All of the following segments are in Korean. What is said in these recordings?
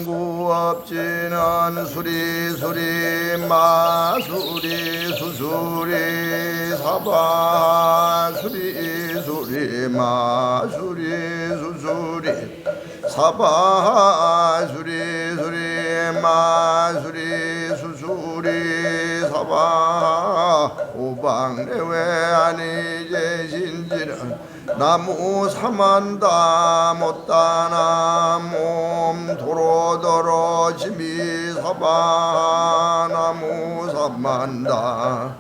정구업지는 수리수리 마수리 수수리 사바 수리수리 마수리 수수리 사바 수리수리 마수리 수수리 사바 오방내외 아니제 신지는 나무 사만다 못다나 몸 도로도로 지미 사바 나무 사만다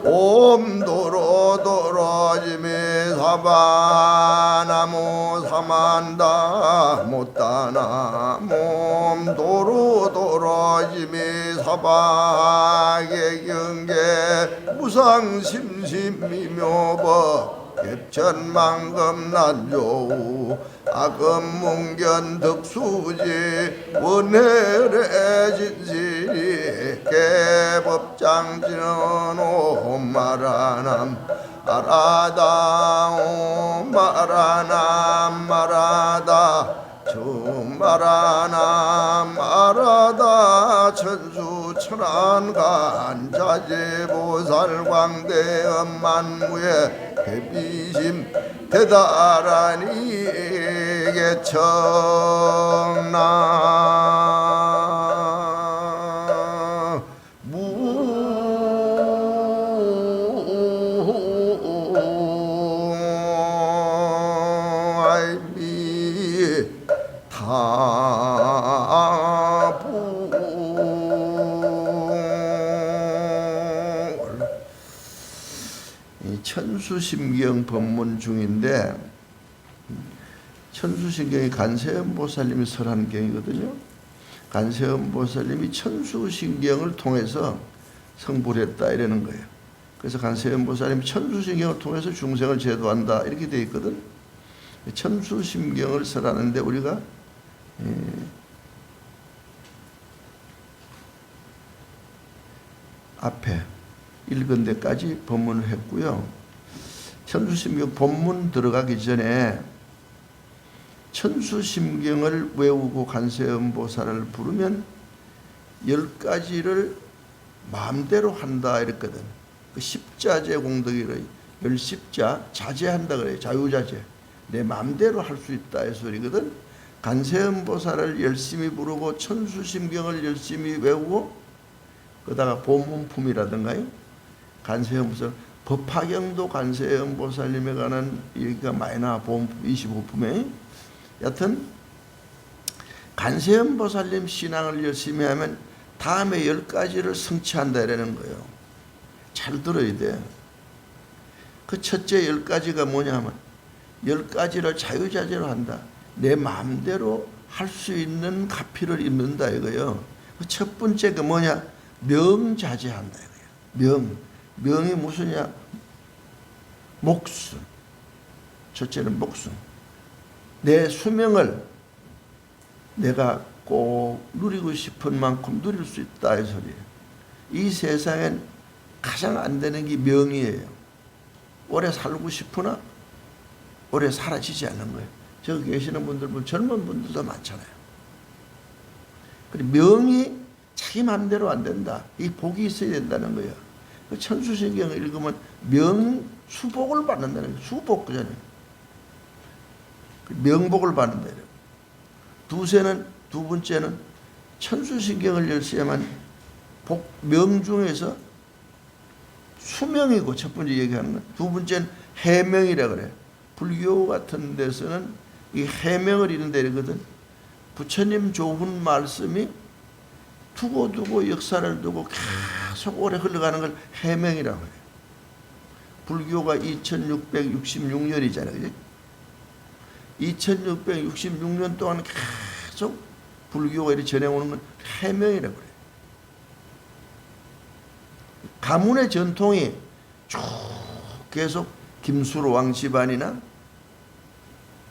옴 도로도로 지미 사바 나무 사만다 못다나 몸 도로도로 지미 사바 개경계 무상심심미묘법 객천만금 난조우 악음문견 덕수지 원해래 진실이 개법장지는 옴마라남 아라다 옴마라남 마라다 주마라나 마라다 천수천안간 자제보살광대 만무에 대비심 대다라니 개청나 무아이미 천수심경 법문 중인데 천수심경이 간세음보살님이 설한 경이거든요. 간세음보살님이 천수심경을 통해서 성불했다 이러는 거예요. 그래서 간세음보살님이 천수심경을 통해서 중생을 제도한다 이렇게 되어 있거든. 천수심경을 설하는데 우리가 앞에 읽은 데까지 법문을 했고요. 천수심경 본문 들어가기 전에 천수심경을 외우고 간세음보살을 부르면 10가지를 마음대로 한다 이랬거든. 그 십자제 공덕이래. 10십자 자제한다 그래요. 자유자재. 내 마음대로 할 수 있다 이 소리거든. 간세음보살을 열심히 부르고 천수심경을 열심히 외우고 그다가 보문품이라든가 간세음보살 법화경도 간세음보살님에 관한 얘기가 많이 나와. 보문품 25품에 여튼 간세음보살님 신앙을 열심히 하면 다음에 10가지를 성취한다 이라는 거예요. 잘 들어야 돼. 그 첫째 10가지가 뭐냐면 10가지를 자유자재로 한다. 내 마음대로 할 수 있는 가피를 입는다 이거예요. 그 첫 번째가 뭐냐? 명자제한다 이거예요. 명이 무슨냐? 목숨. 첫째는 목숨. 내 수명을 내가 꼭 누리고 싶은 만큼 누릴 수 있다 이 소리예요. 이 세상엔 가장 안 되는 게 명이에요. 오래 살고 싶으나 오래 사라지지 않는 거예요. 저기 계시는 분들 보면 젊은 분들도 많잖아요. 명이 자기 마음대로 안 된다. 이 복이 있어야 된다는 거예요. 천수심경을 읽으면 명수복을 받는다는 거예요. 수복 그잖아요. 명복을 받는다. 두 번째는 천수심경을 열심히 하면 명 중에서 수명이고 첫 번째 얘기하는 건. 두 번째는 해명이라 그래요. 불교 같은 데서는 이 해명을 이룬다 이러거든. 부처님 좋은 말씀이 두고두고 역사를 두고 계속 오래 흘러가는 걸 해명이라고 해요. 불교가 2666년이잖아요. 그지? 2666년 동안 계속 불교가 이렇게 전해오는 건 해명이라고 그래요. 가문의 전통이 쭉 계속 김수로 왕 집안이나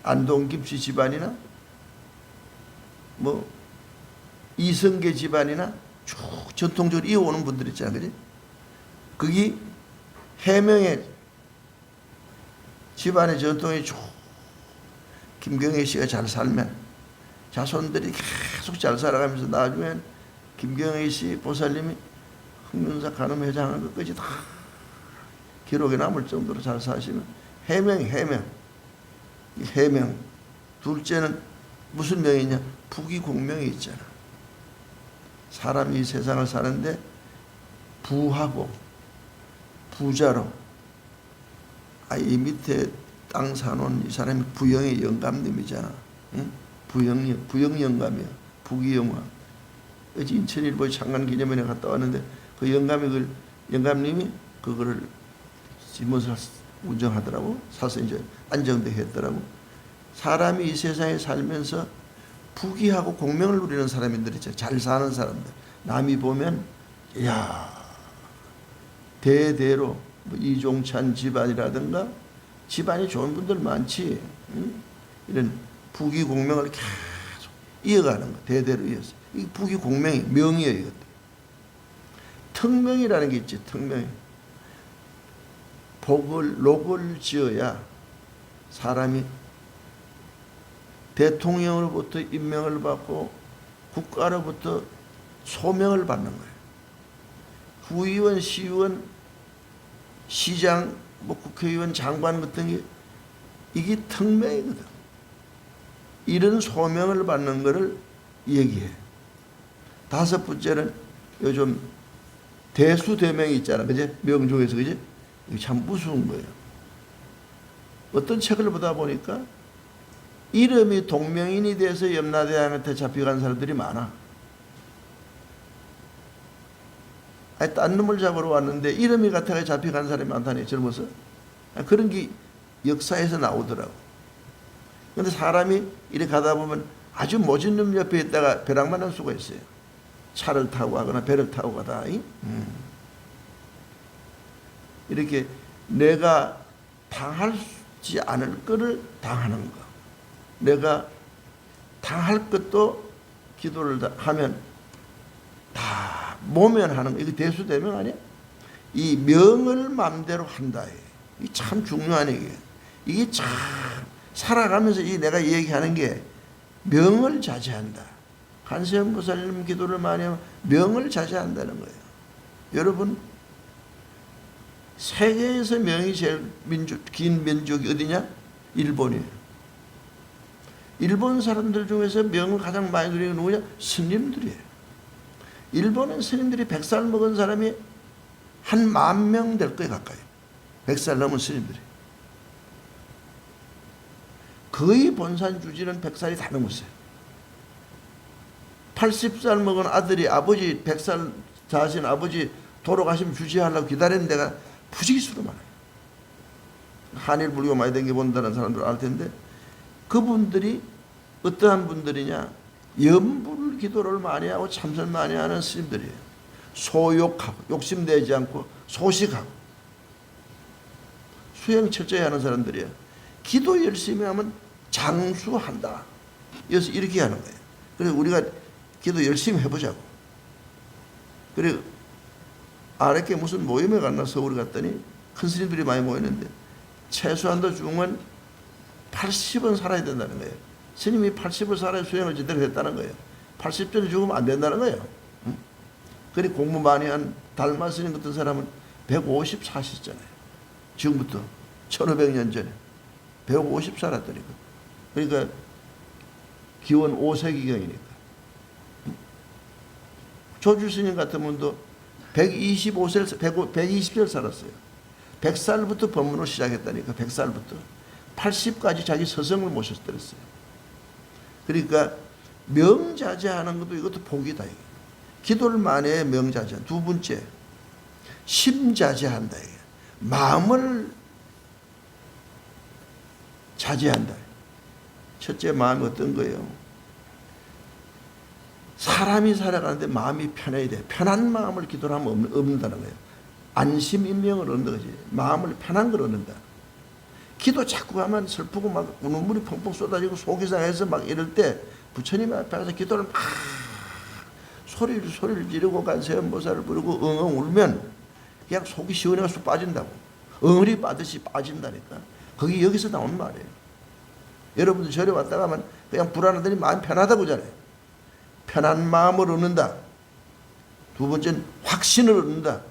안동김씨 집안이나 뭐 이성계 집안이나 쭉 전통적으로 이어오는 분들 있잖아요. 그지? 그게 해명의 집안의 전통이 쭉 김경애 씨가 잘 살면 자손들이 계속 잘 살아가면서 나중엔 김경희 씨 보살님이 흑륜사 간음 회장한 것까지 다 기록에 남을 정도로 잘 사시는 해명. 둘째는 무슨 명이냐? 부귀공명이 있잖아. 사람이 이 세상을 사는데 부하고 부자로, 이 밑에 땅 사놓은 이 사람이 부영의 영감님이잖아. 응? 부영 영감이야. 부귀영화. 어제 인천일보에 창간기념회에 갔다 왔는데 그 영감님이 그거를 집무사 운정하더라고. 사서 이제 안정되게 했더라고. 사람이 이 세상에 살면서 부귀하고 공명을 누리는 사람들이 있죠. 잘 사는 사람들. 남이 보면 야, 대대로 뭐 이종찬 집안이라든가 집안이 좋은 분들 많지. 응? 이런 부귀공명을 계속 이어가는 거. 대대로 이어서. 이 부귀공명이 명이에요. 이것도. 특명이라는 게 있지. 특명이. 록을 지어야 사람이 대통령으로부터 임명을 받고 국가로부터 소명을 받는 거예요. 구의원, 시의원, 시장, 국회의원, 장관 같은 게 이게 특명이거든. 이런 소명을 받는 것을 얘기해. 다섯 번째는 요즘 대수대명이 있잖아. 그지? 명종에서, 그지? 이게 참 무서운 거예요. 어떤 책을 보다 보니까 이름이 동명인이 돼서 염라대왕한테 잡혀간 사람들이 많아. 딴 놈을 잡으러 왔는데 이름이 같아서 잡혀간 사람이 많다니, 젊어서. 그런 게 역사에서 나오더라고. 근데 사람이 이렇게 가다 보면 아주 모진 놈 옆에 있다가 벼락만 할 수가 있어요. 차를 타고 가거나 배를 타고 가다. 이렇게 내가 당하지 않을 거를 당하는 거. 내가 당할 것도 기도를 하면 다 모면하는 거. 이거 대수대명 아니야? 이 명을 마음대로 한다. 이게 참 중요한 얘기예요. 이게 참 살아가면서 내가 얘기하는 게 명을 자제한다. 한세음 보살님 기도를 많이 하면 명을 자제한다는 거예요. 여러분, 세계에서 명이 제일 긴 민족이 어디냐? 일본이에요. 일본 사람들 중에서 명을 가장 많이 누리는 게 누구냐? 스님들이에요. 일본은 스님들이 100살 먹은 사람이 한 10,000명 될 거에 가까이. 100살 넘은 스님들이. 거의 본산 주지는 100살이 다 넘었어요. 80살 먹은 아들이 아버지 100살 자신 아버지 돌아가시면 주지하려고 기다리는 데가 부지기수로 많아요. 한일 불교 많이 댕겨본다는 사람들 알 텐데, 그분들이 어떠한 분들이냐? 염불 기도를 많이 하고 참선 많이 하는 스님들이에요. 소욕하고 욕심내지 않고 소식하고 수행 철저히 하는 사람들이에요. 기도 열심히 하면 장수한다. 그래서 이렇게 하는 거예요. 그래서 우리가 기도 열심히 해보자고. 그리고 아랫게 무슨 모임에 갔나 서울 갔더니 큰 스님들이 많이 모였는데 최소한도 중은 80은 살아야 된다는 거예요. 스님이 80을 살아야 수행을 제대로 했다는 거예요. 80전에 죽으면 안 된다는 거예요. 그리고 공부 많이 한 달마 스님 같은 사람은 150 사셨잖아요. 지금부터 1500년 전에 150 살았다니까. 그러니까 기원 5세기경이니까. 조주 스님 같은 분도 120살 살았어요. 100살부터 법문을 시작했다니까. 100살부터 80까지 자기 스승을 모셨더랬어요. 그러니까 명자제하는 것도 이것도 복이다. 기도를 많이 해. 명자제. 두 번째, 심자제한다. 마음을 자제한다. 첫째, 마음이 어떤 거예요? 사람이 살아가는데 마음이 편해야 돼. 편한 마음을 기도를 하면 얻는다는 거예요. 안심인명을 얻는 거지. 마음을 편한 걸 얻는다. 기도 자꾸 하면 슬프고 막 눈물이 펑펑 쏟아지고 속이 상해서 막 이럴 때 부처님 앞에 가서 기도를 막 소리를 지르고 관세음보살을 부르고 엉엉 울면 그냥 속이 시원해서 빠진다고. 엉어리 빠듯이 빠진다니까. 그게 여기서 나온 말이에요. 여러분들 절에 왔다 가면 그냥 불안하더니 마음 편하다고 하잖아요. 편한 마음을 얻는다. 두 번째는 확신을 얻는다.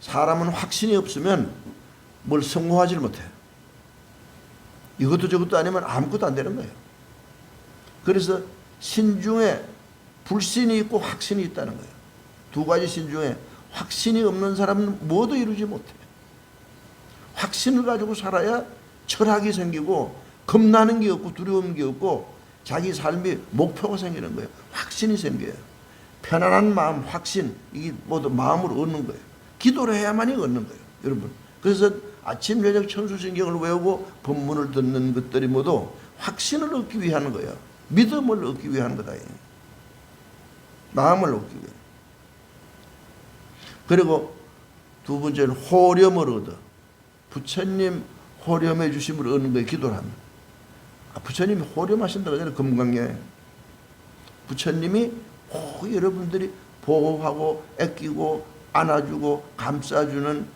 사람은 확신이 없으면 뭘 성공하지 못해요. 이것도 저것도 아니면 아무것도 안 되는 거예요. 그래서 신 중에 불신이 있고 확신이 있다는 거예요. 두 가지 신 중에 확신이 없는 사람은 뭐도 이루지 못해요. 확신을 가지고 살아야 철학이 생기고 겁나는 게 없고 두려운 게 없고 자기 삶이 목표가 생기는 거예요. 확신이 생겨요. 편안한 마음, 확신, 이게 모두 마음으로 얻는 거예요. 기도를 해야만이 얻는 거예요, 여러분. 그래서 아침, 저녁 천수신경을 외우고 법문을 듣는 것들이 모두 확신을 얻기 위한 거예요. 믿음을 얻기 위한 거다. 마음을 얻기 위해. 그리고 두 번째는 호렴을 얻어. 부처님 호렴해 주심을 얻는 거예요, 기도를 하면. 부처님이 호렴하신다고 하잖아요, 금강경에. 부처님이 여러분들이 보호하고 아끼고 안아주고 감싸주는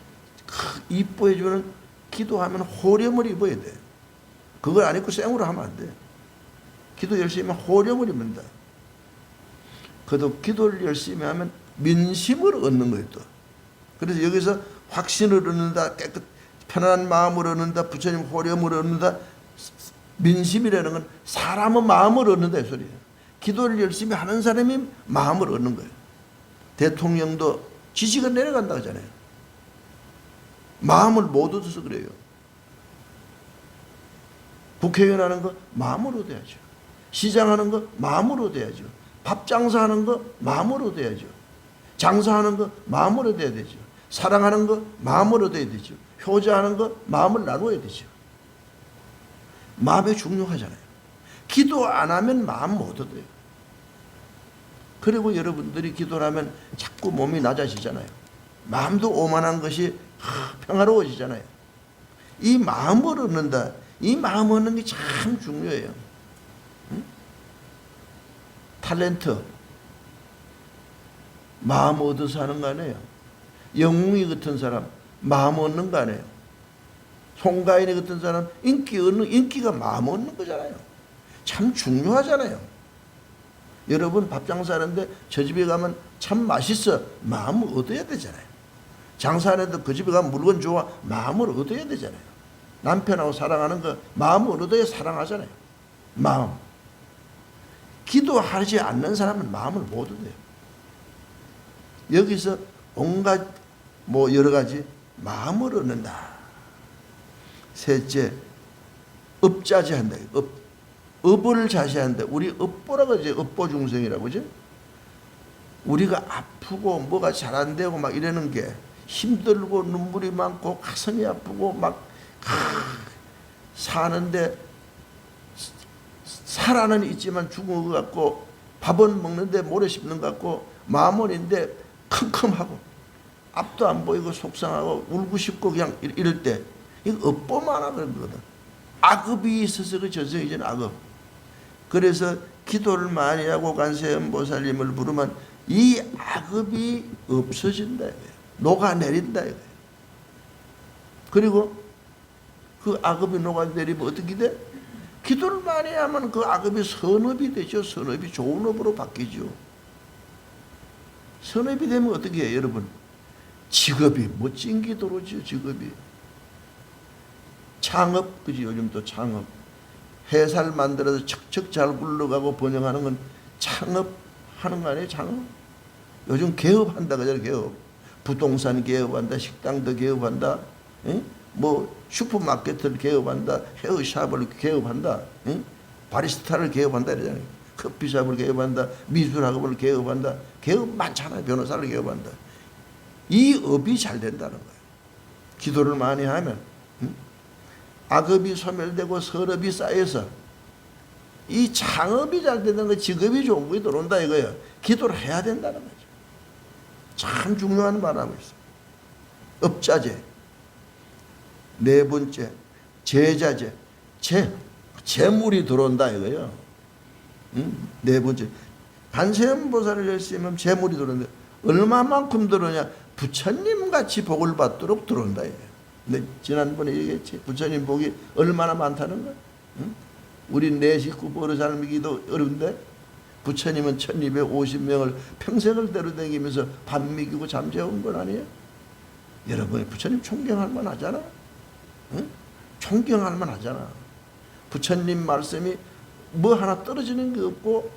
이뻐해주는 기도하면 호렴을 입어야 돼. 그걸 안 입고 생으로 하면 안 돼. 기도 열심히 하면 호렴을 입는다. 그래도 기도를 열심히 하면 민심을 얻는 거예요 또. 그래서 여기서 확신을 얻는다, 깨끗 편안한 마음을 얻는다, 부처님 호렴을 얻는다. 민심이라는 건 사람은 마음을 얻는다 이 소리예요. 기도를 열심히 하는 사람이 마음을 얻는 거예요. 대통령도 지지가 내려간다 하잖아요. 마음을 못 얻어서 그래요. 국회의원 하는 거 마음으로 얻어야죠. 시장 하는 거 마음으로 얻어야죠. 밥 장사하는 거 마음으로 얻어야죠. 장사하는 거 마음으로 얻어야 되죠. 사랑하는 거 마음으로 얻어야 되죠. 효자하는 거 마음을 나누어야 되죠. 마음이 중요하잖아요. 기도 안 하면 마음 못 얻어요. 그리고 여러분들이 기도를 하면 자꾸 몸이 낮아지잖아요. 마음도 오만한 것이 평화로워지잖아요. 이 마음을 얻는다. 이 마음 얻는 게 참 중요해요. 응? 탤런트 마음 얻어서 하는 거 아니에요. 영웅이 같은 사람 마음 얻는 거 아니에요. 송가인이 같은 사람 인기가 마음 얻는 거잖아요. 참 중요하잖아요. 여러분 밥 장사하는데 저 집에 가면 참 맛있어. 마음을 얻어야 되잖아요. 장사하는데 그 집에 가면 물건 좋아. 마음을 얻어야 되잖아요. 남편하고 사랑하는 거 마음을 얻어야 사랑하잖아요. 마음. 기도하지 않는 사람은 마음을 못 얻어요. 여기서 온갖 여러 가지 마음을 얻는다. 셋째, 업자제한다. 업을 자제한다. 우리 업보라고 하죠. 업보 중생이라고 그죠? 우리가 아프고 뭐가 잘 안 되고 막 이러는 게 힘들고 눈물이 많고 가슴이 아프고 막 사는데 살아는 있지만 죽은 것 같고 밥은 먹는데 모래 씹는 것 같고 마음은 있는데 컴컴하고 앞도 안 보이고 속상하고 울고 싶고 그냥 이럴 때 이거 업보만 하는 거거든. 악업이 있어서 그 전생이잖아. 악업. 그래서 기도를 많이 하고 관세음보살님을 부르면 이 악업이 없어진다 이거예요. 녹아내린다 이거예요. 그리고 그 악업이 녹아내리면 어떻게 돼? 기도를 많이 하면 그 악업이 선업이 되죠. 선업이 좋은 업으로 바뀌죠. 선업이 되면 어떻게 해요, 여러분? 직업이 멋진 기도로죠. 직업이 창업, 그지? 요즘 또 창업 회사를 만들어서 척척 잘 굴러가고 번영하는 건 창업하는 거 아니에요? 창업? 요즘 개업한다 그러잖아요. 개업. 부동산 개업한다. 식당도 개업한다. 에? 슈퍼마켓을 개업한다. 헤어샵을 개업한다. 에? 바리스타를 개업한다 이러잖아요. 커피숍을 개업한다. 미술학업을 개업한다. 개업 많잖아요. 변호사를 개업한다. 이 업이 잘 된다는 거예요. 기도를 많이 하면. 악업이 소멸되고 선업이 쌓여서 이 창업이 잘 되는 거, 직업이 좋은 거에 들어온다 이거예요. 기도를 해야 된다는 거죠. 참 중요한 말하고 있어요. 업자제. 네 번째, 제자제. 재물이 들어온다 이거예요. 네 번째, 관세음보살을 열심히 하면 재물이 들어오는데 얼마만큼 들어오냐? 부처님같이 복을 받도록 들어온다 이거예요. 근데 지난번에 얘기했지. 부처님 복이 얼마나 많다는 거야. 응? 우리 네 식구 버릇 삶기도 어려운데 부처님은 1250명을 평생을 데려다니면서 밥 먹이고 잠재운 건 아니에요? 여러분 부처님 존경할 만하잖아. 응? 존경할 만하잖아. 부처님 말씀이 뭐 하나 떨어지는 게 없고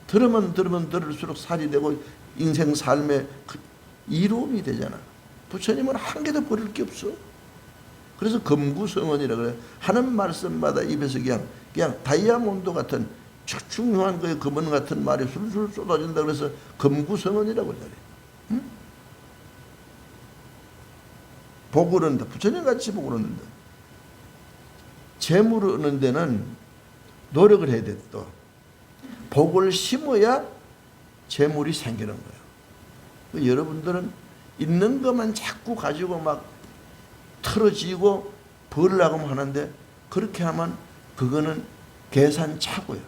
들으면 들을수록 살이 되고 인생 삶의 이로움이 되잖아. 부처님은 한 개도 버릴 게 없어. 그래서 금구성원이라 그래. 하는 말씀마다 입에서 그냥 다이아몬드 같은 중요한 거에 금원 같은 말이 술술 쏟아진다 그래서 금구성원이라고 그래. 응? 복을 얻는다. 부처님 같이 복을 얻는다. 재물을 얻는 데는 노력을 해야 돼. 또 복을 심어야 재물이 생기는 거예요. 여러분들은 있는 것만 자꾸 가지고 막 틀어지고 벌라고 하는데 그렇게 하면 그거는 계산차고요.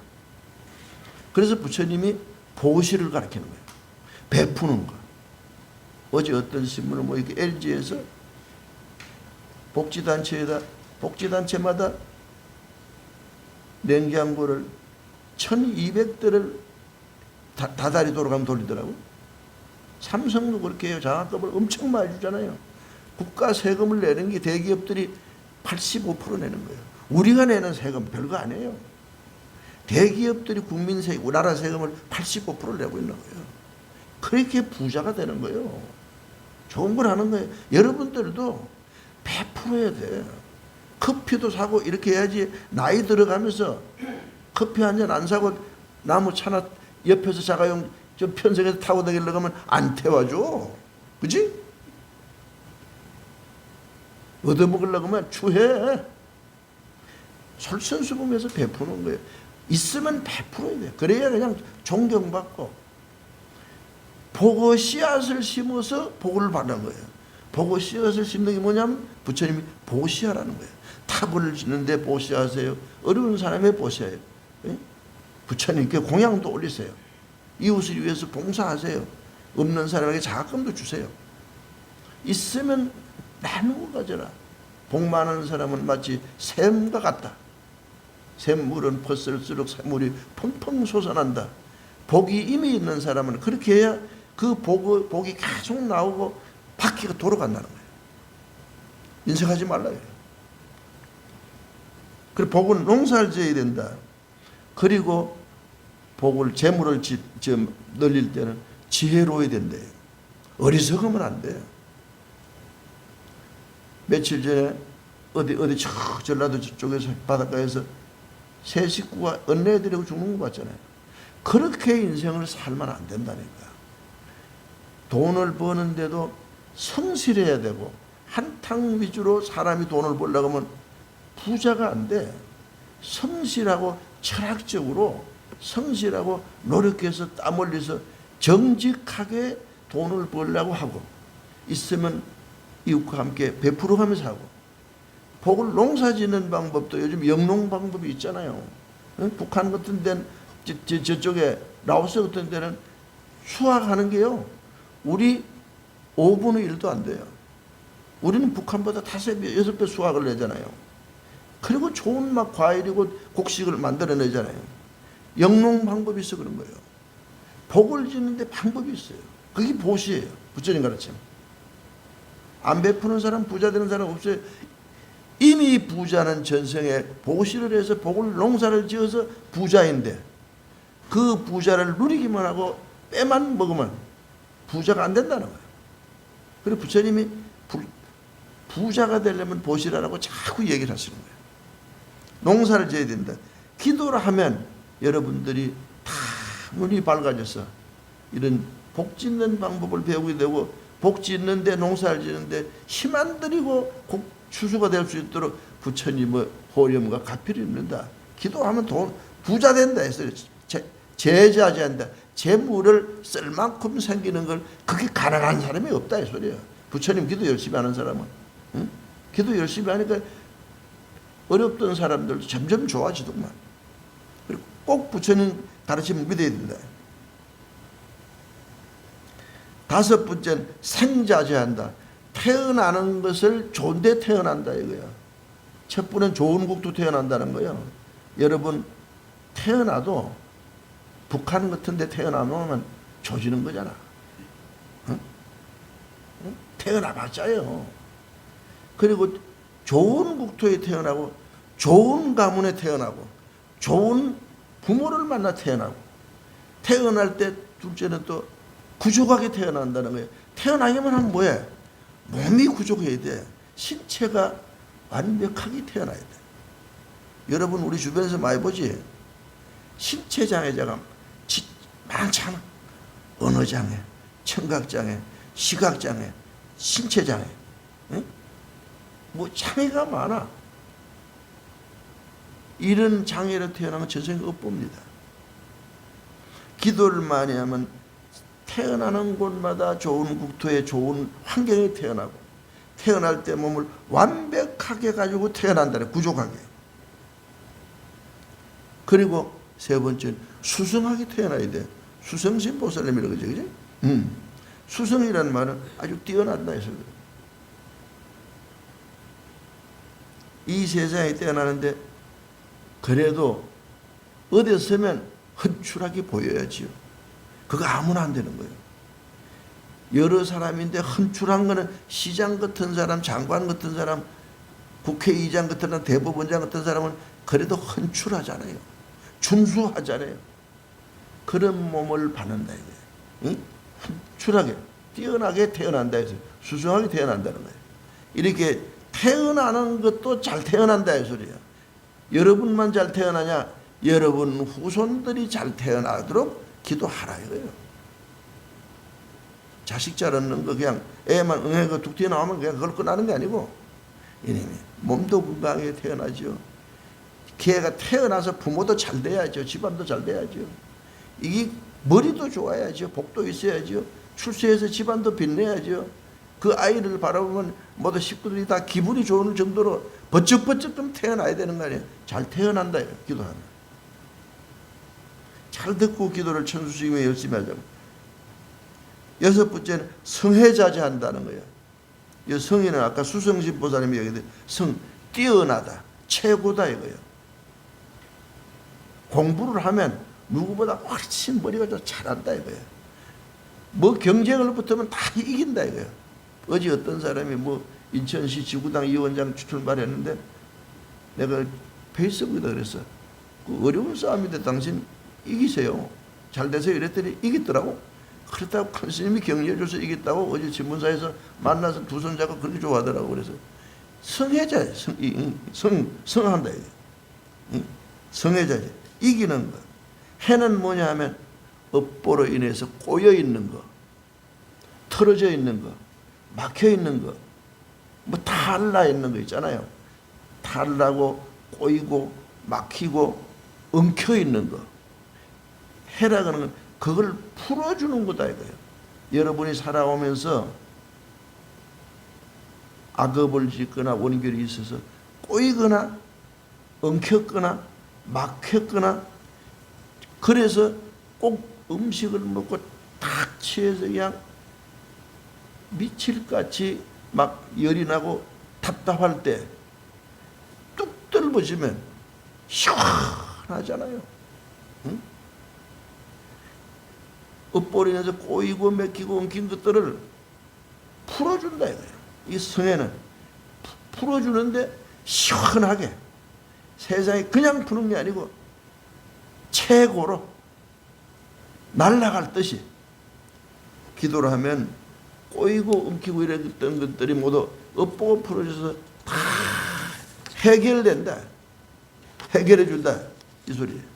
그래서 부처님이 보시를 가르치는 거예요. 베푸는 거. 어제 어떤 신문을 뭐 이렇게 LG에서 복지단체마다 냉장고를 1200대를 다달이 돌아가면 돌리더라고. 삼성도 그렇게 해요. 장학금을 엄청 많이 주잖아요. 국가 세금을 내는 게 대기업들이 85% 내는 거예요. 우리가 내는 세금 별거 아니에요. 대기업들이 국민 세금, 나라 세금을 85%를 내고 있는 거예요. 그렇게 부자가 되는 거예요. 좋은 걸 하는 거예요. 여러분들도 베풀어야 돼. 커피도 사고 이렇게 해야지. 나이 들어가면서 커피 한 잔 안 사고 나무 차나 옆에서 자가용 좀 편성해서 타고 다니려고 하면 안 태워줘. 그지? 얻어먹으려고 하면 추해. 솔선수범해서 베푸는 거예요. 있으면 베풀어야 돼. 그래야 그냥 존경받고. 복의 씨앗을 심어서 복을 받는 거예요. 복의 씨앗을 심는 게 뭐냐면 부처님이 보시하라는 거예요. 탑을 짓는데 보시하세요. 어려운 사람에 보시해요. 부처님께 공양도 올리세요. 이웃을 위해서 봉사하세요. 없는 사람에게 자금도 주세요. 있으면 나누고 가져라. 복 많은 사람은 마치 샘과 같다. 샘물은 퍼쓸수록 샘물이 펑펑 솟아난다. 복이 이미 있는 사람은 그렇게 해야 그 복이 계속 나오고 바퀴가 돌아간다는 거예요. 인색하지 말라요. 그리고 복은 농사를 지어야 된다. 그리고 복을 재물을 늘릴 때는 지혜로워야 된대요. 어리석으면 안 돼요. 며칠 전에 어디 전라도 쪽에서 바닷가에서 세 식구가 언내들이고 죽는 거 봤잖아요. 그렇게 인생을 살면 안 된다니까. 돈을 버는데도 성실해야 되고 한탕 위주로 사람이 돈을 벌려고 하면 부자가 안 돼. 성실하고 철학적으로 성실하고 노력해서 땀 흘려서 정직하게 돈을 벌려고 하고 있으면 이웃과 함께 베풀어가면서 하고 복을 농사 짓는 방법도 요즘 영농 방법이 있잖아요. 북한 같은 데는 저쪽에 라오스 같은 데는 수확하는 게요. 우리 5분의 1도 안 돼요. 우리는 북한보다 5배, 6배 수확을 내잖아요. 그리고 좋은 막 과일이고 곡식을 만들어내잖아요. 영농 방법이 있어 그런 거예요. 복을 짓는데 방법이 있어요. 그게 보시예요. 부처님 가르침. 안 베푸는 사람, 부자 되는 사람 없어요. 이미 부자는 전생에 보시를 해서 복을 농사를 지어서 부자인데 그 부자를 누리기만 하고 빼만 먹으면 부자가 안 된다는 거예요. 그리고 부처님이 부자가 되려면 보시라라고 자꾸 얘기를 하시는 거예요. 농사를 지어야 된다. 기도를 하면 여러분들이 다 눈이 밝아져서 이런 복 짓는 방법을 배우게 되고 복 짓는데 농사를 짓는데 힘 안 들이고 추수가 될 수 있도록 부처님의 호렴과 가피를 입는다. 기도하면 부자 된다 했어요. 제자제한다. 재물을 쓸 만큼 생기는 걸 그게 가난한 사람이 없다 이 소리야. 부처님 기도 열심히 하는 사람은. 응? 기도 열심히 하니까 어렵던 사람들도 점점 좋아지더만. 그리고 꼭 부처님 가르침을 믿어야 된다. 5번째는 생자제한다. 태어나는 것을 좋은데 태어난다 이거야. 첫 번은 좋은 국도 태어난다는 거야. 여러분 태어나도 북한 같은 데 태어나면 조지는 거잖아. 응? 응? 태어나봤자요. 그리고 좋은 국토에 태어나고 좋은 가문에 태어나고 좋은 부모를 만나 태어나고 태어날 때 둘째는 또 구족하게 태어난다는 거예요. 태어나기만 하면 뭐해? 몸이 구족해야 돼. 신체가 완벽하게 태어나야 돼. 여러분 우리 주변에서 많이 보지? 신체 장애자가 많잖아. 언어장애, 청각장애, 시각장애, 신체장애. 응? 뭐 장애가 많아. 이런 장애로 태어난 건 전생에 엇봅니다. 기도를 많이 하면 태어나는 곳마다 좋은 국토에 좋은 환경에 태어나고 태어날 때 몸을 완벽하게 가지고 태어난다네. 구족하게. 그리고 세 번째는 수성하게 태어나야 돼. 수성신 보살님이라고 그러죠. 그죠? 수성이라는 말은 아주 뛰어난다 해서 그래. 이 세상에 태어나는데 그래도 어디에 서면 헌출하게 보여야지요. 그거 아무나 안 되는 거예요. 여러 사람인데 헌출한 거는 시장 같은 사람, 장관 같은 사람, 국회의장 같은 사람, 대법원장 같은 사람은 그래도 헌출하잖아요. 준수하잖아요. 그런 몸을 받는다 이거예요. 응? 헌출하게, 뛰어나게 태어난다 해서 수성하게 태어난다는 거예요. 이렇게 태어나는 것도 잘 태어난다 이 소리야. 여러분만 잘 태어나냐? 여러분 후손들이 잘 태어나도록 기도하라 이거예요. 자식 잘 얻는 거 그냥 애만 응애가 툭 튀어나오면 그냥 그걸 끝나는 게 아니고 이놈이 몸도 건강하게 태어나죠. 걔가 태어나서 부모도 잘 돼야죠. 집안도 잘 돼야죠. 이게 머리도 좋아야죠. 복도 있어야죠. 출세해서 집안도 빛내야죠. 그 아이를 바라보면 모두 식구들이 다 기분이 좋은 정도로 버쩍버쩍 좀 태어나야 되는 거 아니에요. 잘 태어난다 기도하면. 잘 듣고 기도를 천수스님이 열심히 하자고. 여섯 번째는 성혜자제한다는 거예요. 이 성의는 아까 수성신 보살님이 얘기했는데 성, 뛰어나다, 최고다 이거예요. 공부를 하면 누구보다 훨씬 머리가 더 잘한다 이거예요. 뭐 경쟁을 붙으면 다 이긴다 이거예요. 어제 어떤 사람이 뭐 인천시 지구당 위원장 출마했는데 내가 페이스북에다 그랬어. 그 어려운 싸움인데 당신 이기세요. 잘 되세요. 이랬더니 이겼더라고. 그렇다고 큰 스님이 격려해줘서 이겼다고 어제 신문사에서 만나서 두 손잡고 그렇게 좋아하더라고. 그래서 성애자, 성한다. 성애자지. 이기는 거. 해는 뭐냐 하면 업보로 인해서 꼬여있는 거, 틀어져 있는 거, 막혀있는 거, 뭐 탈나있는 거 있잖아요. 탈나고 꼬이고 막히고 엉켜있는 거. 해라고 하는 건 그걸 풀어주는 거다 이거예요. 여러분이 살아오면서 악업을 짓거나 원결이 있어서 꼬이거나 엉켰거나 막혔거나 그래서 꼭 음식을 먹고 탁 취해서 그냥 미칠같이 막 열이 나고 답답할 때 뚝 떨어지면 시원하잖아요. 응? 엇버리면서 꼬이고 맥히고 엉킨 것들을 풀어준다 이거예요. 이 성에는 풀어주는데 시원하게 세상에 그냥 푸는 게 아니고 최고로 날아갈 듯이 기도를 하면 꼬이고 엉키고 이랬던 것들이 모두 엇보고 풀어져서 다 해결된다. 해결해 준다. 이 소리예요.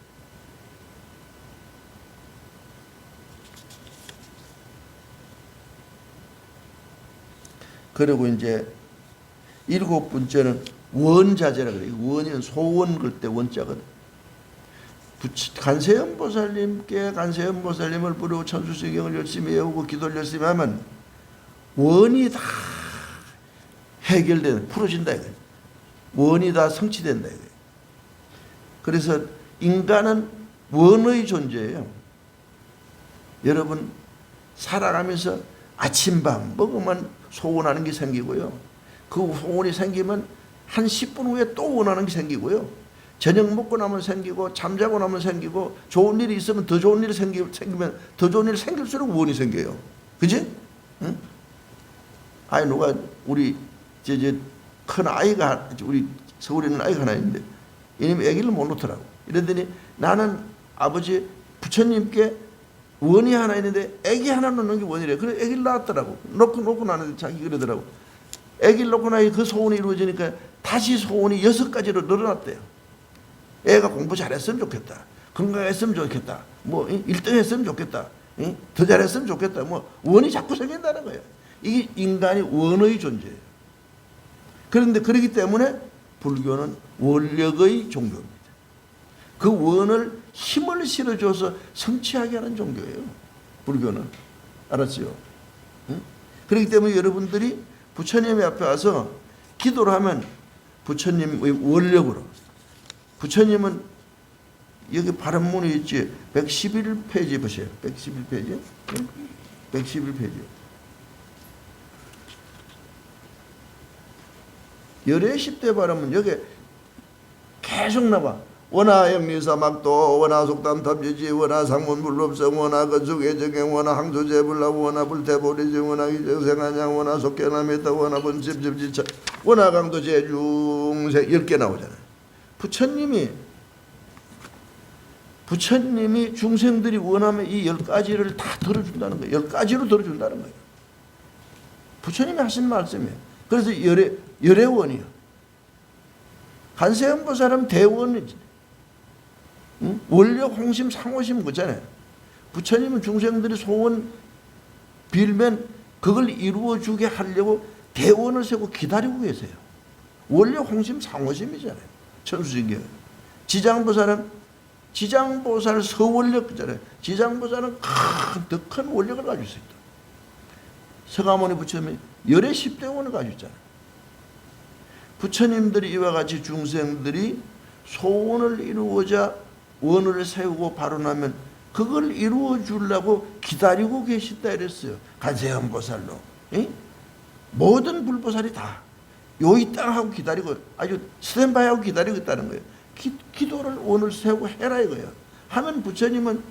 그리고 이제 일곱 번째는 원자재라 그래요. 원은 소원 걸 때 원자거든. 간세음 보살님께 간세음 보살님을 부르고 천수성경을 열심히 외우고 기도를 열심히 하면 원이 다 해결되는, 풀어진다 이거예요. 원이 다 성취된다 이거예요. 그래서 인간은 원의 존재예요. 여러분 살아가면서 아침밤 먹으면 소원하는 게 생기고요. 그 소원이 생기면 한 10분 후에 또 원하는 게 생기고요. 저녁 먹고 나면 생기고 잠자고 나면 생기고 좋은 일이 있으면 더 좋은 일이 생기면 더 좋은 일이 생길수록 원이 생겨요. 그지? 응? 아니 누가 우리 큰 아이가 우리 서울에 있는 아이가 하나 있는데 이놈이 아기를 못 놓더라고. 이러더니 나는 아버지 부처님께 원이 하나 있는데 아기 하나 놓는 게 원이래. 그래 아기를 낳았더라고. 놓고 나는데 자기 그러더라고. 아기를 놓고 나니 그 소원이 이루어지니까 다시 소원이 6가지로 늘어났대요. 애가 공부 잘했으면 좋겠다. 건강했으면 좋겠다. 뭐 1등 했으면 좋겠다. 더 잘했으면 좋겠다. 뭐 원이 자꾸 생긴다는 거예요. 이게 인간이 원의 존재예요. 그런데 그렇기 때문에 불교는 원력의 종교입니다. 그 원을 힘을 실어줘서 성취하게 하는 종교예요. 불교는. 알았지요? 응? 그렇기 때문에 여러분들이 부처님 앞에 와서 기도를 하면 부처님의 원력으로, 부처님은 여기 발음문이 있지. 111페이지 보세요. 111페이지. 111페이지. 열애 10대 발음은 여기 계속 나와. 원하 영리사막도 원하 속담탑지지 원하 상문불법성 원하 건축예정행 원하 항조제불라 원하 불태보리지 원하 기정생한양 원하 속견함이다 원하 번집집지차 원하 강도제중생 10개 나오잖아요. 부처님이 중생들이 원하면 이 10가지를 다 들어준다는 거예요. 10가지로 들어준다는 거예요. 부처님이 하신 말씀이에요. 그래서 열애원이요. 관세음보살은 대원이지. 응? 원력, 홍심, 상호심 그잖아요. 부처님은 중생들이 소원 빌면 그걸 이루어주게 하려고 대원을 세고 기다리고 계세요. 원력, 홍심, 상호심이잖아요. 천수진경. 지장보살 서원력 그잖아요. 지장보살은 더 큰 원력을 가지고 있다. 서가모니 부처님이 열애 10대원을 가지고 있잖아요. 부처님들이 이와 같이 중생들이 소원을 이루고자 원을 세우고 발언하면 그걸 이루어 주려고 기다리고 계시다 이랬어요. 관세음보살로. 모든 불보살이 다 요이 땅 하고 기다리고 아주 스탠바이 하고 기다리고 있다는 거예요. 기도를 원을 세우고 해라 이거예요. 하면 부처님은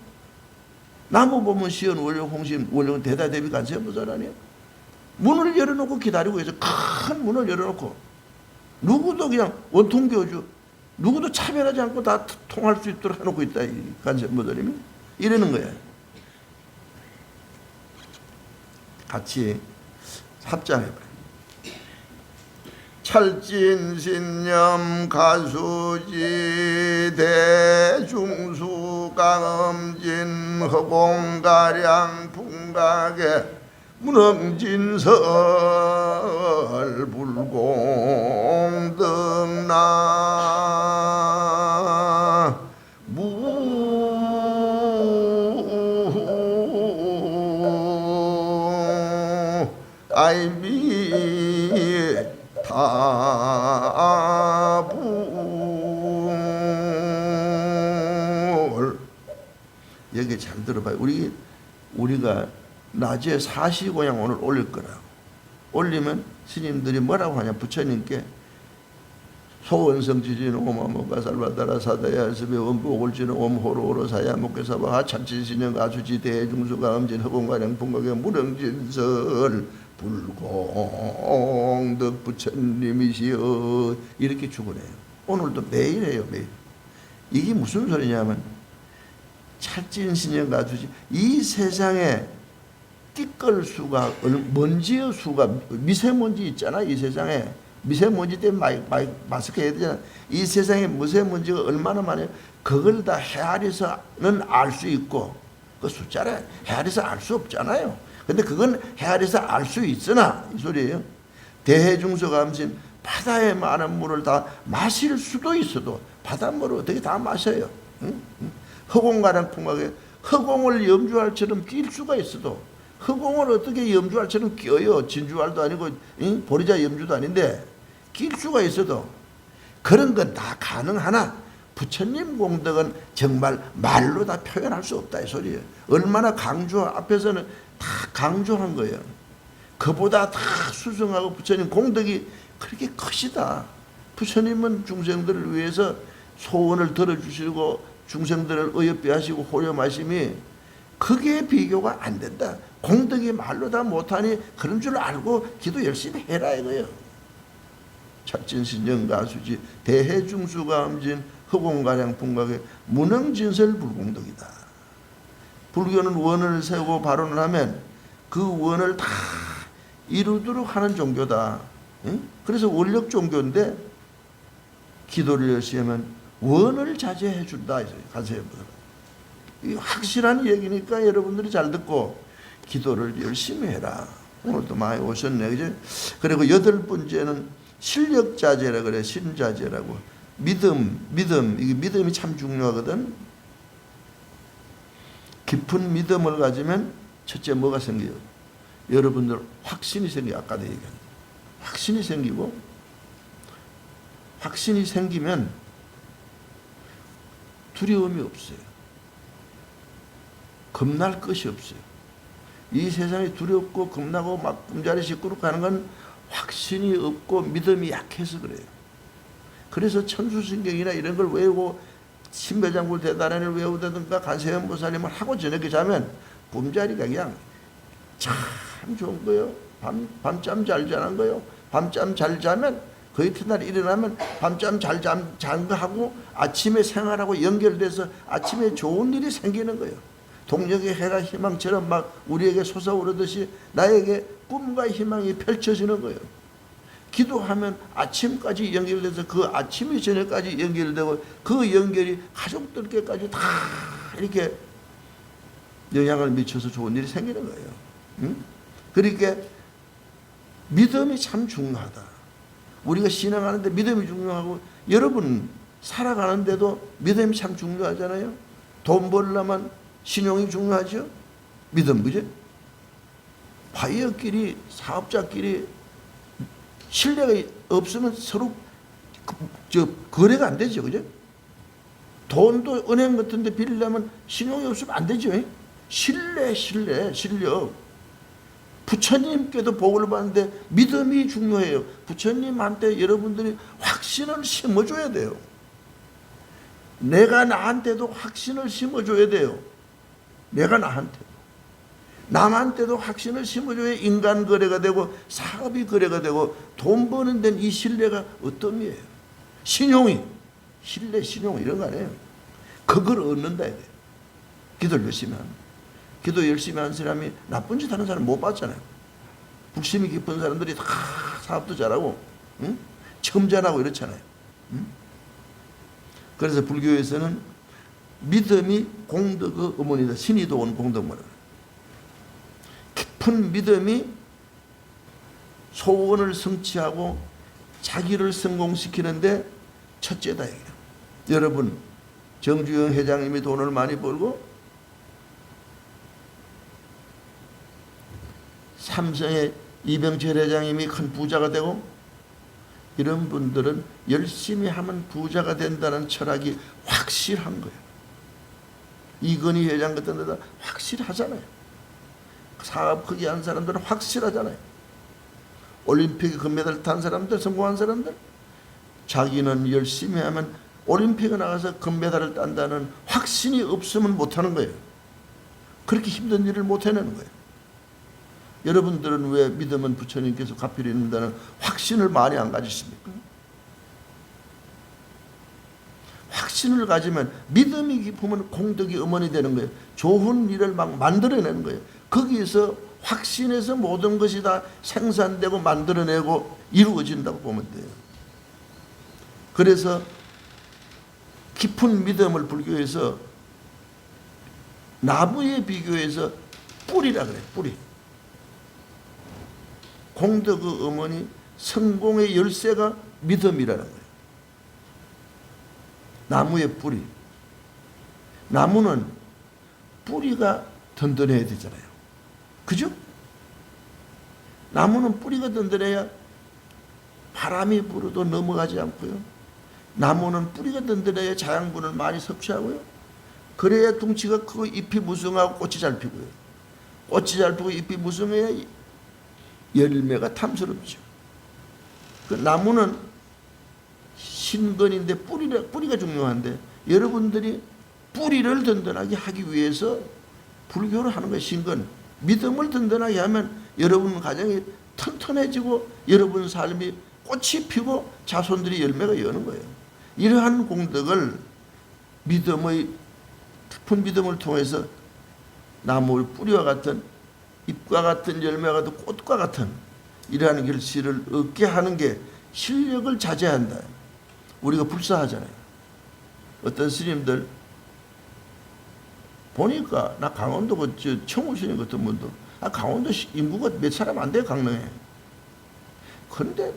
나무 보면 시연 원력 홍심 원력은 대다대비 관세음보살 아니에요. 문을 열어놓고 기다리고 있어요. 큰 문을 열어놓고 누구도 그냥 원통교주 누구도 차별하지 않고 다 통할 수 있도록 해놓고 있다. 이 관세음보살님이 이러는 거예요. 같이 합장해봐요. 찰진신념 가수지 대중수 강음진 허공가량 풍각에 문흥진설 불공등나 아이미 다불 여기 잘 들어봐요. 우리가 낮에 사시고양 오늘 올릴 거라고. 올리면 스님들이 뭐라고 하냐. 부처님께 소원성 지진 오마모가 살바다라 사다야 스베 원부올지는 옴호로오로 사야 목계사바 참진신영 가수지 대중수가 음진 허공가량 풍각에 무릉진설 불공덕 부처님이시여 이렇게 축원해요. 오늘도 매일 해요. 매일. 이게 무슨 소리냐면 찰진신영 가수지 이 세상에 띠끌 수가 먼지의 수가 미세먼지 있잖아. 이 세상에 미세먼지 때문에 마스크 해야 되잖아. 이 세상에 미세먼지가 얼마나 많아요. 그걸 다 헤아려서는 알 수 있고 그 숫자를 헤아려서 알 수 없잖아요. 근데 그건 헤아려서 알 수 있으나 이 소리예요. 대해중서감신 바다에 많은 물을 다 마실 수도 있어도 바닷물을 어떻게 다 마셔요. 응? 허공가량 풍각에 허공을 염주알처럼 낄 수가 있어도 허공을 어떻게 염주알처럼 끼어요. 진주알도 아니고 보리자 염주도 아닌데 낄 수가 있어도 그런 건 다 가능하나 부처님 공덕은 정말 말로 다 표현할 수 없다 이 소리예요. 얼마나 앞에서는 다 강조한 거예요. 그보다 다 수승하고 부처님 공덕이 그렇게 크시다. 부처님은 중생들을 위해서 소원을 들어주시고 중생들을 어여삐 하시고 호렴하심이 그게 비교가 안 된다. 공덕이 말로 다 못하니 그런 줄 알고 기도 열심히 해라 이거예요. 찰진신정가수지 대해중수가음진 허공가량 풍각의 무능진설 불공덕이다. 불교는 원을 세우고 발언을 하면 그 원을 다 이루도록 하는 종교다. 응? 그래서 원력 종교인데 기도를 열심히 하면 원을 자제해 준다. 가세요. 이 확실한 얘기니까 여러분들이 잘 듣고 기도를 열심히 해라. 오늘도 많이 오셨네. 그죠? 그리고 여덟 번째는 실력자제라 그래. 신자제라고. 믿음. 이게 믿음이 참 중요하거든. 깊은 믿음을 가지면 첫째 뭐가 생겨요? 여러분들 확신이 생겨요. 아까도 얘기한 확신이 생기고, 확신이 생기면 두려움이 없어요. 겁날 것이 없어요. 이 세상이 두렵고 겁나고 막 꿈자리 시끄럽고 하는 건 확신이 없고 믿음이 약해서 그래요. 그래서 천수신경이나 이런 걸 외우고 신배장굴 대단한을 외우다든가 간세음보살님을 하고 저녁에 자면 꿈자리가 그냥 참 좋은 거예요. 밤잠 잘 자는 거예요. 밤잠 잘 자면 그 이튿날 일어나면 밤잠 잘 잔 거 하고 아침에 생활하고 연결돼서 아침에 좋은 일이 생기는 거예요. 동력의 해가 희망처럼 막 우리에게 솟아오르듯이 나에게 꿈과 희망이 펼쳐지는 거예요. 기도하면 아침까지 연결돼서 그 아침이 저녁까지 연결되고 그 연결이 가족들께까지 다 이렇게 영향을 미쳐서 좋은 일이 생기는 거예요. 응? 그러니까 믿음이 참 중요하다. 우리가 신앙하는데 믿음이 중요하고 여러분 살아가는데도 믿음이 참 중요하잖아요. 돈 벌려면 신용이 중요하죠. 믿음, 그죠? 바이어끼리 사업자끼리 신뢰가 없으면 서로 거래가 안 되죠, 그죠? 돈도 은행 같은 데 빌리려면 신용이 없으면 안 되죠. 신뢰, 실력. 부처님께도 복을 받는데 믿음이 중요해요. 부처님한테 여러분들이 확신을 심어줘야 돼요. 내가 나한테도 확신을 심어줘야 돼요. 내가 나한테도. 남한테도 확신을 심어줘야 인간 거래가 되고 사업이 거래가 되고 돈 버는 데는 이 신뢰가 어떤 의미예요? 신용이. 신뢰, 신용 이런 거 아니에요. 그걸 얻는다 해야 돼요. 기도를 열심히 하는. 기도 열심히 하는 사람이 나쁜 짓 하는 사람 못 봤잖아요. 불심이 깊은 사람들이 다 사업도 잘하고 응? 첨자하고 이렇잖아요. 응? 그래서 불교에서는 믿음이 공덕의 어머니다. 신이 도온 공덕문을. 깊은 믿음이 소원을 성취하고 자기를 성공시키는데 첫째다. 여러분 정주영 회장님이 돈을 많이 벌고 삼성의 이병철 회장님이 큰 부자가 되고 이런 분들은 열심히 하면 부자가 된다는 철학이 확실한 거예요. 이건희 회장 같은 데다 확실하잖아요. 사업 크게 한 사람들은 확실하잖아요. 올림픽에 금메달 탄 사람들, 성공한 사람들 자기는 열심히 하면 올림픽에 나가서 금메달을 딴다는 확신이 없으면 못하는 거예요. 그렇게 힘든 일을 못 해내는 거예요. 여러분들은 왜 믿음은 부처님께서 갚으려 있는다는 확신을 많이 안 가지십니까? 확신을 가지면 믿음이 깊으면 공덕이 어머니 되는 거예요. 좋은 일을 막 만들어내는 거예요. 거기에서 확신에서 모든 것이 다 생산되고 만들어내고 이루어진다고 보면 돼요. 그래서 깊은 믿음을 불교에서 나무에 비교해서 뿌리라 그래요. 뿌리. 공덕의 어머니 성공의 열쇠가 믿음이라는 거예요. 나무의 뿌리. 나무는 뿌리가 든든해야 되잖아요. 그죠? 나무는 뿌리가 든든해야 바람이 불어도 넘어가지 않고요. 나무는 뿌리가 든든해야 자양분을 많이 섭취하고요. 그래야 둥치가 크고 잎이 무성하고 꽃이 잘 피고요. 꽃이 잘 피고 잎이 무성해야 열매가 탐스럽죠. 그 나무는 신건인데 뿌리가 중요한데 여러분들이 뿌리를 든든하게 하기 위해서 불교를 하는 거예요. 신건. 믿음을 든든하게 하면 여러분 가정이 튼튼해지고 여러분 삶이 꽃이 피고 자손들이 열매가 여는 거예요. 이러한 공덕을 믿음의 깊은 믿음을 통해서 나무의 뿌리와 같은 잎과 같은 열매와 같은 꽃과 같은 이러한 결실을 얻게 하는 게 실력을 자제한다. 우리가 불사하잖아요. 어떤 스님들 보니까 나 강원도 청우 스님 같은 분도 강원도 인구가 몇 사람 안 돼요. 강릉에. 그런데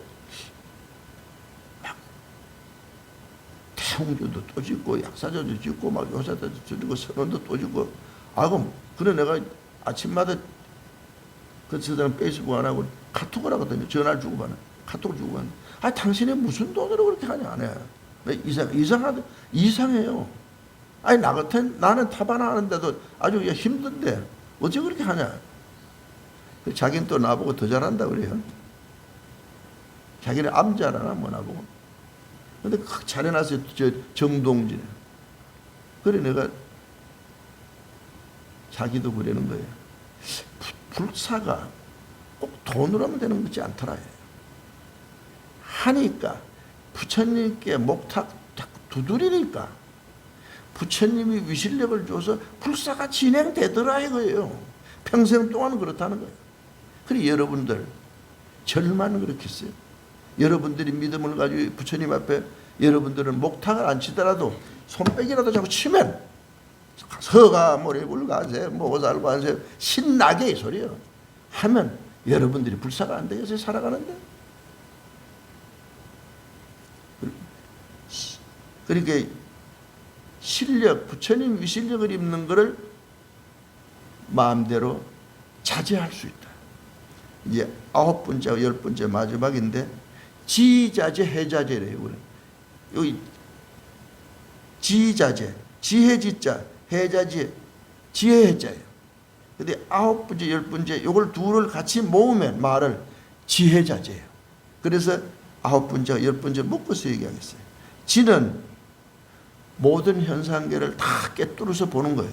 막 태웅교도 또 짓고 약사자도 짓고 막 요사자도 짓고 선원도 또 짓고 그래 내가 아침마다 그 사람 페이스북 안 하고 카톡을 하거든요. 전화를 주고 받는 카톡을 주고 받는. 당신이 무슨 돈으로 그렇게 하냐 안 해. 이상해요. 나 같은 나는 타반 하는데도 아주 힘든데 어째 그렇게 하냐. 자기는 또 나보고 더 잘한다 그래요. 자기는 암 잘하나 뭐 나보고. 근데 잘해놨어요. 정동진에. 그래 내가 자기도 그러는 거예요. 불사가 꼭 돈으로 하면 되는 거지 않더라. 하니까 부처님께 목탁 두드리니까 부처님이 위실력을 줘서 불사가 진행되더라 이거예요. 평생 동안 그렇다는 거예요. 그래 여러분들 절만 그렇게 했어요. 여러분들이 믿음을 가지고 부처님 앞에 여러분들은 목탁을 안 치더라도 손뼉이라도 자꾸 치면 서가 모래불가세 모살관세 신나게 이 소리요 하면 여러분들이 불사가 안 되겠어요. 살아가는데. 그러니까 실력, 부처님 위실력을 입는 것을 마음대로 자제할 수 있다. 이제 9번째와 10번째 마지막인데 지자제, 해자제래요. 여기 지자제, 지혜지자, 해자지, 지혜해자예요. 근데 9번째, 10번째 요걸 둘을 같이 모으면 말을 지혜자제예요. 그래서 9번째와 10번째 묶어서 얘기하겠어요. 지는 모든 현상계를 다 꿰뚫어서 보는 거예요.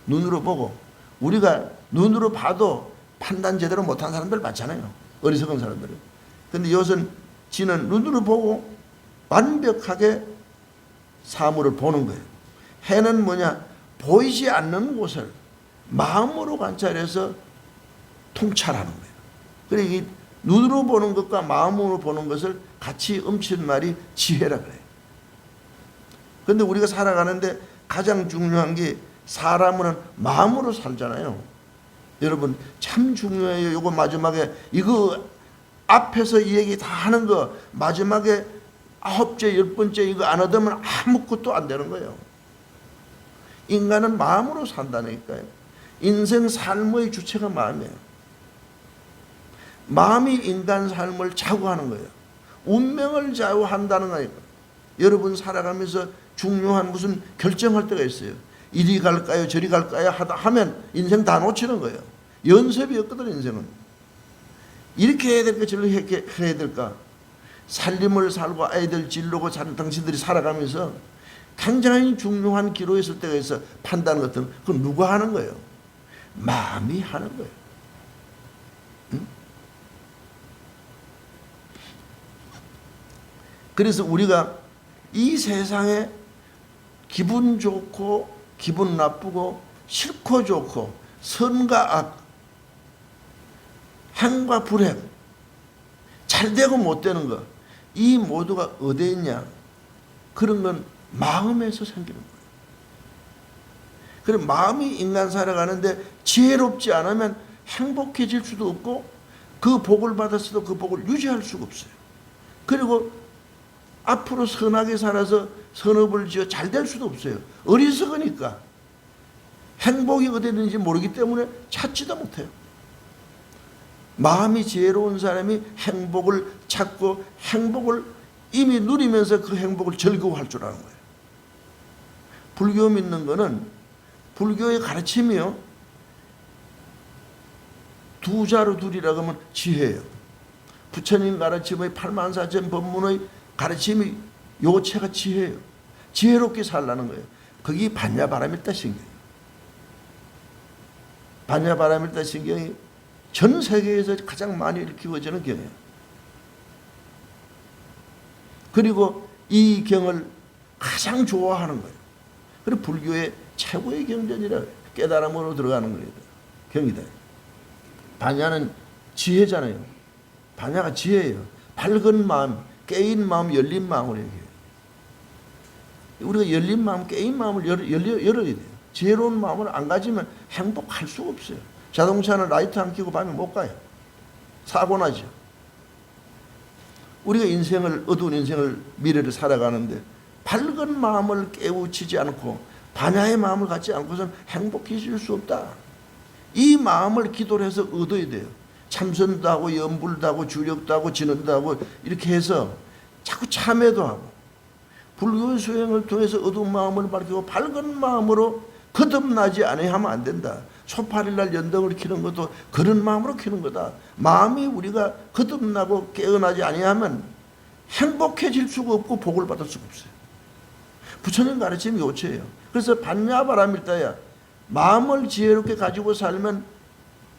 눈으로 보고. 우리가 눈으로 봐도 판단 제대로 못한 사람들 많잖아요. 어리석은 사람들은. 근데 이것은 지는 눈으로 보고 완벽하게 사물을 보는 거예요. 해는 뭐냐? 보이지 않는 곳을 마음으로 관찰해서 통찰하는 거예요. 그러니까 이 눈으로 보는 것과 마음으로 보는 것을 같이 훔친 말이 지혜라 그래요. 근데 우리가 살아가는데 가장 중요한 게 사람은 마음으로 살잖아요. 여러분 참 중요해요. 요거 마지막에 이거 앞에서 이 얘기 다 하는 거 마지막에 9째 10번째 이거 안 얻으면 아무것도 안 되는 거예요. 인간은 마음으로 산다니까요. 인생 삶의 주체가 마음이에요. 마음이 인간 삶을 좌우하는 거예요. 운명을 좌우한다는 거니까. 여러분 살아가면서 중요한 무슨 결정할 때가 있어요. 이리 갈까요 저리 갈까요 하면 인생 다 놓치는 거예요. 연습이 없거든 인생은. 이렇게 해야 될까 저렇게 해야 될까. 살림을 살고 아이들 진로고 당신들이 살아가면서 굉장히 중요한 기로에 있을 때가 있어. 판단 같은 그건 누가 하는 거예요? 마음이 하는 거예요. 응? 그래서 우리가 이 세상에 기분 좋고 기분 나쁘고 싫고 좋고 선과 악 행과 불행 잘 되고 못 되는 거 이 모두가 어디에 있냐? 그런 건 마음에서 생기는 거예요. 그럼 마음이 인간 살아가는데 지혜롭지 않으면 행복해질 수도 없고 그 복을 받았어도 그 복을 유지할 수가 없어요. 그리고 앞으로 선하게 살아서 선업을 지어 잘 될 수도 없어요. 어리석으니까 행복이 어디 있는지 모르기 때문에 찾지도 못해요. 마음이 지혜로운 사람이 행복을 찾고 행복을 이미 누리면서 그 행복을 즐거워할 줄 아는 거예요. 불교 믿는 거는 불교의 가르침이요. 두 자로 둘이라고 하면 지혜예요. 부처님 가르침의 84,000 법문의 가르침이 요체가 지혜예요. 지혜롭게 살라는 거예요. 그게 반야바라밀다 신경이에요. 반야바라밀다 신경이 전 세계에서 가장 많이 읽히워지는 경이에요. 그리고 이 경을 가장 좋아하는 거예요. 그리고 불교의 최고의 경전이라 깨달음으로 들어가는 거예요. 경이다. 반야는 지혜잖아요. 반야가 지혜예요. 밝은 마음, 깨인 마음, 열린 마음을 얘기해요. 우리가 열린 마음, 깨인 마음을 열어야 돼요. 지혜로운 마음을 안 가지면 행복할 수가 없어요. 자동차는 라이트 안 켜고 밤에 못 가요. 사고 나죠. 우리가 어두운 인생을, 미래를 살아가는데 밝은 마음을 깨우치지 않고 반야의 마음을 갖지 않고서는 행복해질 수 없다. 이 마음을 기도를 해서 얻어야 돼요. 참선도 하고 염불도 하고 주력도 하고 진언도 하고 이렇게 해서 자꾸 참회도 하고 불교 수행을 통해서 어두운 마음을 밝히고 밝은 마음으로 거듭나지 않아야만 안 된다. 초팔일날 연등을 켜는 것도 그런 마음으로 켜는 거다. 마음이 우리가 거듭나고 깨어나지 아니하면 행복해질 수가 없고 복을 받을 수가 없어요. 부처님 가르침이 요체예요. 그래서 반야바라밀다야, 마음을 지혜롭게 가지고 살면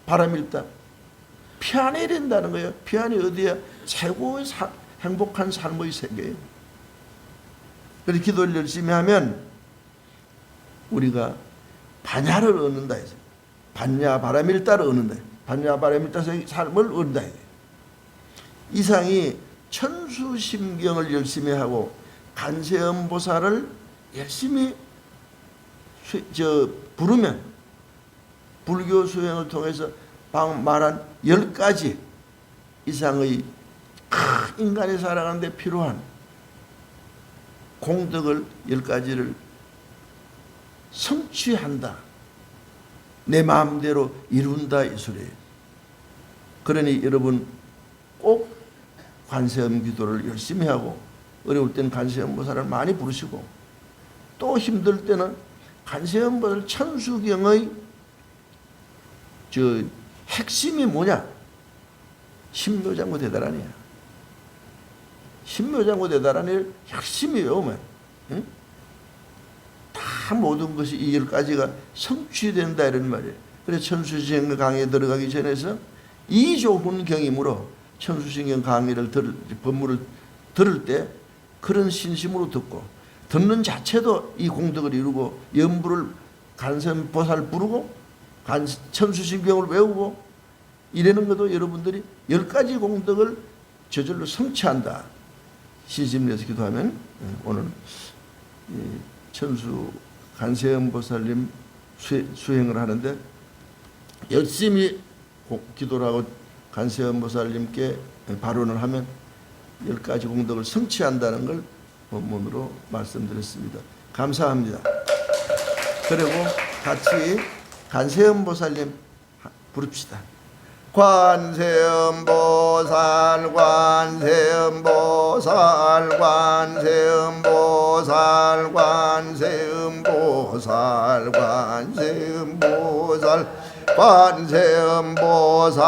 바라밀다, 피안해야 된다는 거예요. 피안이 어디야? 최고의 행복한 삶의 세계예요. 그래서 기도를 열심히 하면 우리가 반야를 얻는다 해서 반야바라밀다를 얻는다. 반야바라밀다의 삶을 얻는다. 이상이 천수심경을 열심히 하고 간세음보살을 열심히 부르면 불교 수행을 통해서 방금 말한 10가지 이상의 인간이 살아가는데 필요한 공덕을 10가지를 성취한다. 내 마음대로 이룬다 이 소리예요. 그러니 여러분 꼭 관세음 기도를 열심히 하고 어려울 때는 관세음보살을 많이 부르시고 또 힘들 때는 관세음보살 천수경의 핵심이 뭐냐? 신묘장구 대다라니야. 신묘장구 대다라니를 열심히 외우면 응? 다 모든 것이 이 10가지가 성취된다 이런 말이에요. 그래서 천수신경 강의에 들어가기 전에서 이 좁은 경이므로 천수신경 강의를 법문을 들을 때 그런 신심으로 듣고 듣는 자체도 이 공덕을 이루고 염불을 간세음보살 부르고 천수신경을 외우고 이러는 것도 여러분들이 10가지 공덕을 저절로 성취한다. 시심내서 기도하면 오늘 천수 간세음보살님 수행을 하는데 열심히 기도를 하고 간세음보살님께 발언을 하면 10가지 공덕을 성취한다는 걸 본문으로 말씀드렸습니다. 감사합니다. 그리고 같이 간세음보살님 부릅시다. 관세음보살 관세음보살 관세음보살 관세음보살 관세음보살 관세음보살